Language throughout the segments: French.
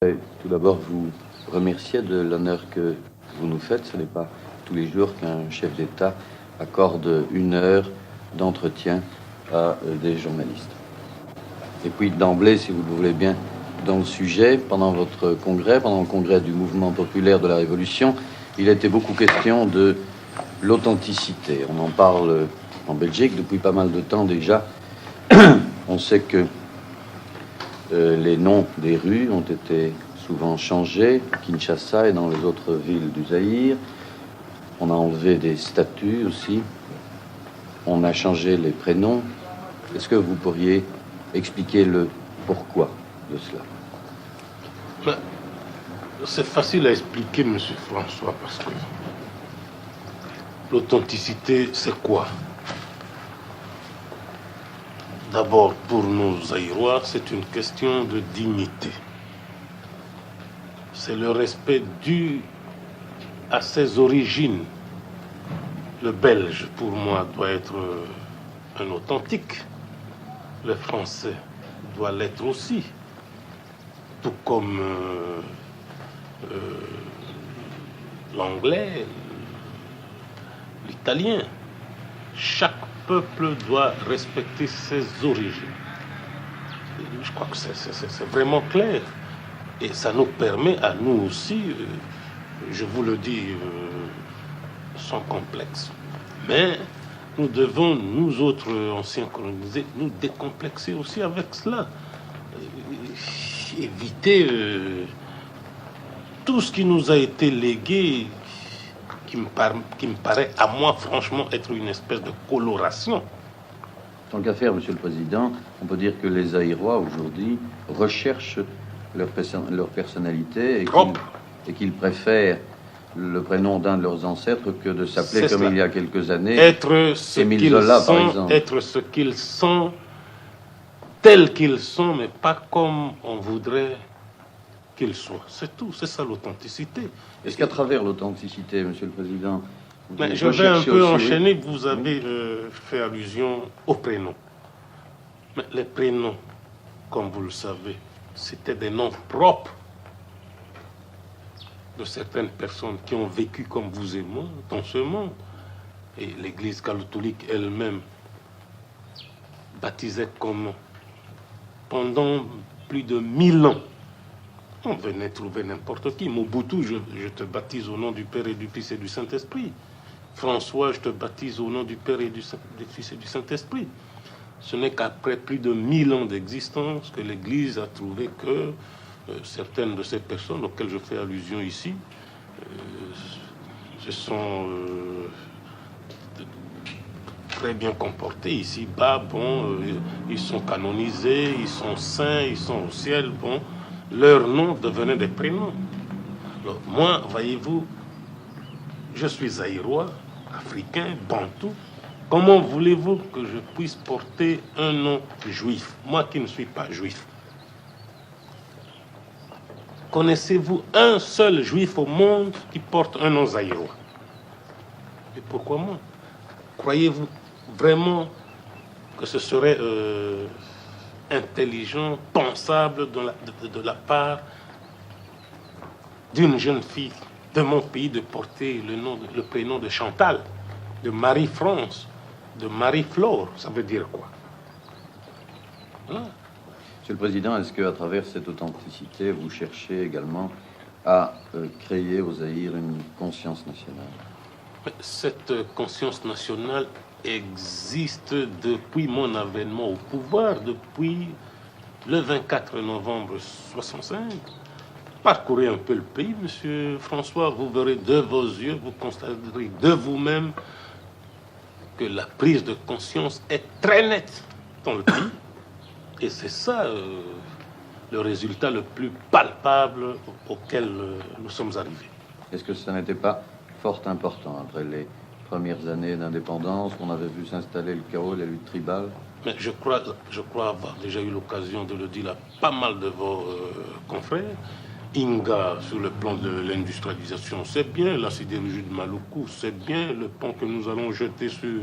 Tout d'abord, vous remercier de l'honneur que vous nous faites. Ce n'est pas tous les jours qu'un chef d'État accorde 1 heure d'entretien à des journalistes. Et puis d'emblée, si vous le voulez bien, dans le sujet, pendant votre congrès, pendant le congrès du mouvement populaire de la Révolution, il était beaucoup question de l'authenticité. On en parle en Belgique depuis pas mal de temps déjà. On sait que les noms des rues ont été souvent changés, à Kinshasa et dans les autres villes du Zaïre. On a enlevé des statues aussi. On a changé les prénoms. Est-ce que vous pourriez expliquer le pourquoi de cela? C'est facile à expliquer, Monsieur François, parce que l'authenticité, c'est quoi? D'abord, pour nos Zaïrois, c'est une question de dignité. C'est le respect dû à ses origines. Le Belge, pour moi, doit être un authentique. Le Français doit l'être aussi. Tout comme l'Anglais, l'Italien. Chaque peuple doit respecter ses origines. Je crois que c'est vraiment clair. Et ça nous permet à nous aussi, je vous le dis sans complexe, mais nous devons, nous autres anciens colonisés, nous décomplexer aussi avec cela. Éviter tout ce qui nous a été légué, qui me paraît à moi franchement être une espèce de coloration. Tant qu'à faire, Monsieur le Président, on peut dire que les Zaïrois aujourd'hui recherchent leur personnalité et qu'ils préfèrent le prénom d'un de leurs ancêtres que de s'appeler comme il y a quelques années être ce Émile Zola, par exemple. Être ce qu'ils sont, tels qu'ils sont, mais pas comme on voudrait qu'ils soient. C'est tout, c'est ça l'authenticité. Est-ce qu'à travers l'authenticité, Monsieur le Président, je vais un peu enchaîner. Vous avez fait allusion aux prénoms. Mais les prénoms, comme vous le savez, c'était des noms propres de certaines personnes qui ont vécu comme vous et moi dans ce monde. Et l'Église catholique elle-même baptisait comment? Pendant plus de 1000 ans. On venait trouver n'importe qui. Mobutu, je te baptise au nom du Père et du Fils et du Saint-Esprit. François, je te baptise au nom du Père et du Fils et du Saint-Esprit. Ce n'est qu'après plus de 1000 ans d'existence que l'Église a trouvé que certaines de ces personnes auxquelles je fais allusion ici se sont très bien comportés ici-bas. Bon, ils sont canonisés, ils sont saints, ils sont au ciel. Bon, leurs noms devenaient des prénoms. Alors, moi, voyez-vous, je suis zaïrois, africain, bantou. Comment voulez-vous que je puisse porter un nom juif, moi qui ne suis pas juif? Connaissez-vous un seul juif au monde qui porte un nom zaïrois? Et pourquoi moi? Croyez-vous vraiment que ce serait intelligent, pensable de la part d'une jeune fille de mon pays de porter le prénom de Chantal, de Marie-France, de Marie-Flore? Ça veut dire quoi? Voilà. Monsieur le Président, est-ce qu'à travers cette authenticité, vous cherchez également à créer au Zaïre une conscience nationale? Cette conscience nationale existe depuis mon avènement au pouvoir, depuis le 24 novembre 65. Parcourez un peu le pays, Monsieur François, vous verrez de vos yeux, vous constaterez de vous-même que la prise de conscience est très nette dans le pays. Et c'est ça le résultat le plus palpable auquel nous sommes arrivés. Est-ce que ça n'était pas fort important après les premières années d'indépendance, on avait vu s'installer le chaos, les luttes tribales? Mais je crois avoir déjà eu l'occasion de le dire à pas mal de vos confrères. Inga, sur le plan de l'industrialisation, c'est bien. La sidérurgie de Maluku, c'est bien. Le pont que nous allons jeter sur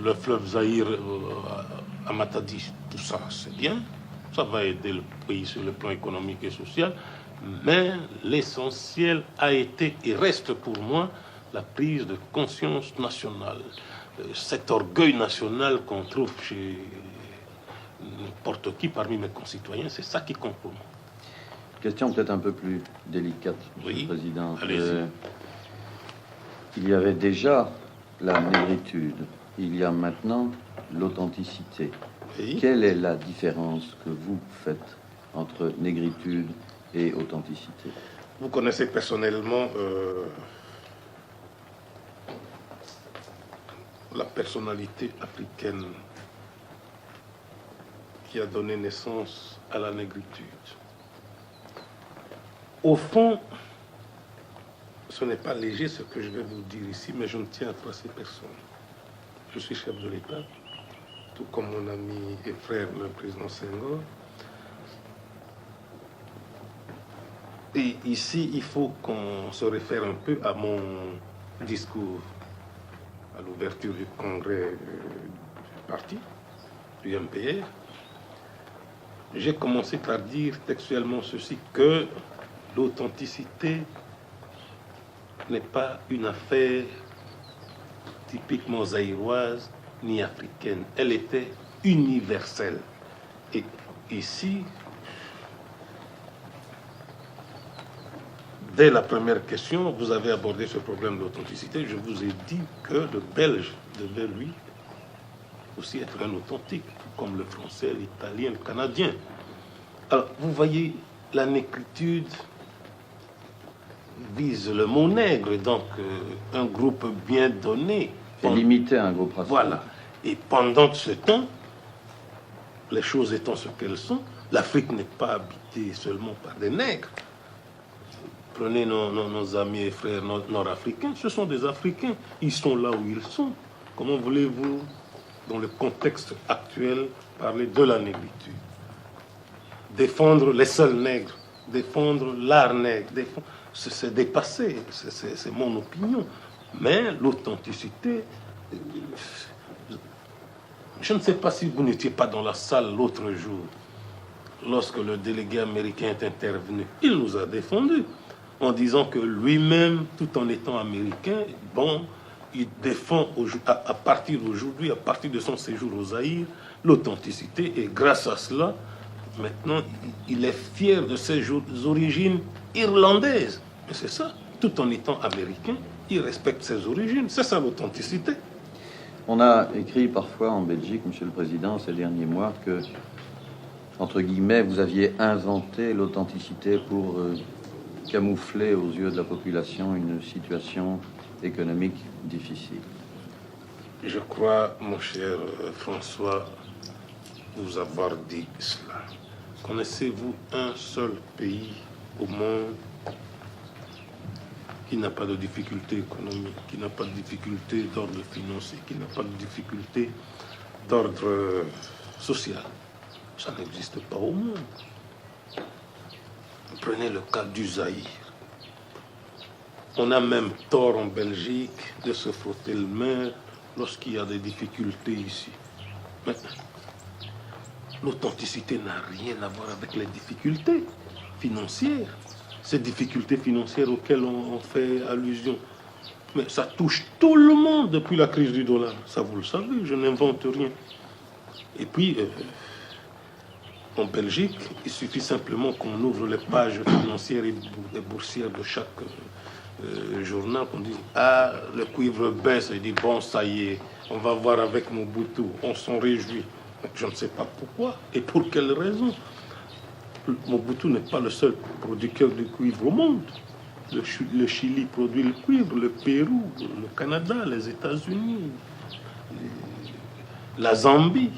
le fleuve Zaïre à Matadi, tout ça, c'est bien. Ça va aider le pays sur le plan économique et social. Mais l'essentiel a été et reste pour moi la prise de conscience nationale. Cet orgueil national qu'on trouve chez n'importe qui parmi mes concitoyens, c'est ça qui compte pour moi. Question peut-être un peu plus délicate, Monsieur le Président. Allez-y. Il y avait déjà la négritude. Il y a maintenant l'authenticité. Oui. Quelle est la différence que vous faites entre négritude et authenticité? Vous connaissez personnellement la personnalité africaine qui a donné naissance à la négritude. Au fond, ce n'est pas léger ce que je vais vous dire ici, mais je ne tiens à ces personnes. Je suis chef de l'État, tout comme mon ami et frère, le président Senghor. Et ici, il faut qu'on se réfère un peu à mon discours à l'ouverture du congrès du parti, du MPR. J'ai commencé par dire textuellement ceci, que l'authenticité n'est pas une affaire typiquement zaïroise ni africaine. Elle était universelle. Et ici, dès la première question, vous avez abordé ce problème d'authenticité. Je vous ai dit que le Belge devait, lui, aussi être un authentique, comme le Français, l'Italien, le Canadien. Alors, vous voyez, la négritude vise le mot nègre, donc un groupe bien donné. Et limité à un groupe racial. Voilà. Et pendant ce temps, les choses étant ce qu'elles sont, l'Afrique n'est pas habitée seulement par des nègres. Prenez nos amis et frères nord-africains, ce sont des Africains. Ils sont là où ils sont. Comment voulez-vous, dans le contexte actuel, parler de la négritude? Défendre les seuls nègres, défendre l'art nègre, c'est dépassé, c'est mon opinion. Mais l'authenticité, je ne sais pas si vous n'étiez pas dans la salle l'autre jour, lorsque le délégué américain est intervenu. Il nous a défendus en disant que lui-même, tout en étant américain, bon, il défend à partir d'aujourd'hui, à partir de son séjour au Zaïre, l'authenticité, et grâce à cela, maintenant, il est fier de ses origines irlandaises. Mais c'est ça, tout en étant américain, il respecte ses origines. C'est ça l'authenticité. On a écrit parfois en Belgique, Monsieur le Président, ces derniers mois, que, entre guillemets, vous aviez inventé l'authenticité pour camoufler aux yeux de la population une situation économique difficile. Je crois, mon cher François, vous avoir dit cela. Connaissez-vous un seul pays au monde qui n'a pas de difficulté économique, qui n'a pas de difficulté d'ordre financier, qui n'a pas de difficulté d'ordre social? Ça n'existe pas au monde. Prenez le cas du Zaïre. On a même tort en Belgique de se frotter le main lorsqu'il y a des difficultés ici. Mais l'authenticité n'a rien à voir avec les difficultés financières. Ces difficultés financières auxquelles on fait allusion. Mais ça touche tout le monde depuis la crise du dollar. Ça, vous le savez, je n'invente rien. Et puis, en Belgique, il suffit simplement qu'on ouvre les pages financières et boursières de chaque journal, qu'on dise « Ah, le cuivre baisse », et dit « Bon, ça y est, on va voir avec Mobutu, on s'en réjouit ». Je ne sais pas pourquoi et pour quelle raison. Mobutu n'est pas le seul producteur de cuivre au monde. Le Chili produit le cuivre, le Pérou, le Canada, les États-Unis, la Zambie,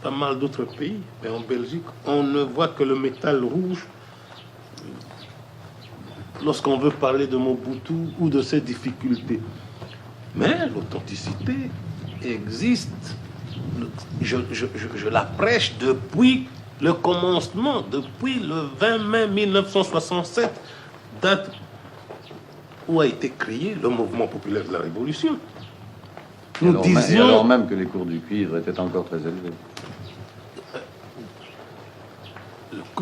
pas mal d'autres pays. Mais en Belgique, on ne voit que le métal rouge lorsqu'on veut parler de Mobutu ou de ses difficultés. Mais l'authenticité existe. Je la prêche depuis le commencement, depuis le 20 mai 1967, date où a été créé le mouvement populaire de la Révolution. Nous disions... alors même que les cours du cuivre étaient encore très élevés.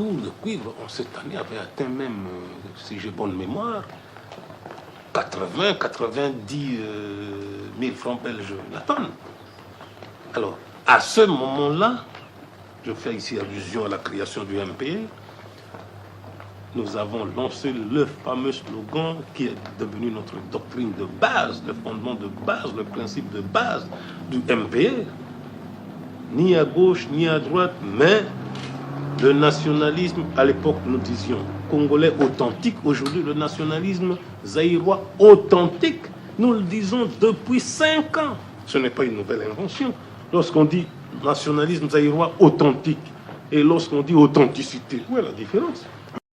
cours de cuivre, cette année, avait atteint même, si j'ai bonne mémoire, 90 000 francs belges la tonne. Alors, à ce moment-là, je fais ici allusion à la création du MPE, nous avons lancé le fameux slogan qui est devenu notre doctrine de base, le fondement de base, le principe de base du MPE. Ni à gauche, ni à droite, mais le nationalisme, à l'époque, nous disions congolais authentique. Aujourd'hui, le nationalisme zaïrois authentique. Nous le disons depuis 5 ans. Ce n'est pas une nouvelle invention. Lorsqu'on dit nationalisme zaïrois authentique et lorsqu'on dit authenticité, où est la différence?